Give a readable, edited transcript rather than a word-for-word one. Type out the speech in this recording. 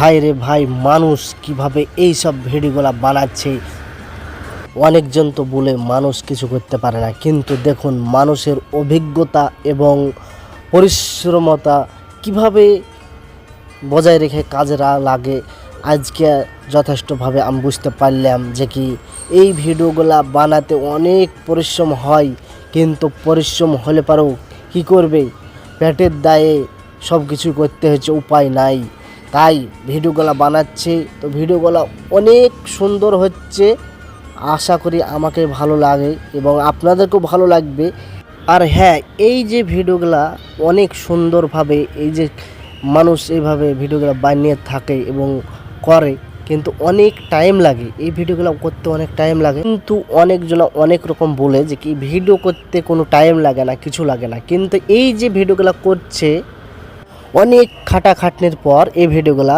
ভাই রে ভাই, মানুষ কিভাবে এই সব ভিডিওগুলো বানাচ্ছে। অনেকজন তো বলে মানুষ কিছু করতে পারে না, কিন্তু দেখুন মানুষের অভিজ্ঞতা এবং পরিশ্রমতা কিভাবে বজায় রেখে কাজে লাগে। আজকে যথেষ্টভাবে আমি বুঝতে পারলাম যে কি এই ভিডিওগুলা বানাতে অনেক পরিশ্রম হয়, কিন্তু পরিশ্রম হলে পারেও কী করবে, পেটের দায়ে সব কিছু করতে হচ্ছে, উপায় নাই। তাই ভিডিওগুলো বানাচ্ছে, তো ভিডিওগুলো অনেক সুন্দর হচ্ছে। আশা করি আমাকে ভালো লাগে এবং আপনাদেরকেও ভালো লাগবে। আর হ্যাঁ, এই যে ভিডিওগুলা অনেক সুন্দরভাবে এই যে মানুষ এইভাবে ভিডিওগুলো বানিয়ে থাকে এবং করে, কিন্তু অনেক টাইম লাগে এই ভিডিওগুলো করতে, অনেক টাইম লাগে। কিন্তু অনেকজন অনেক রকম বলে যে কি ভিডিও করতে কোনো টাইম লাগে না, কিছু লাগে না, কিন্তু এই যে ভিডিওগুলো করছে অনেক খাটাখাটনির পর এই ভিডিওগুলা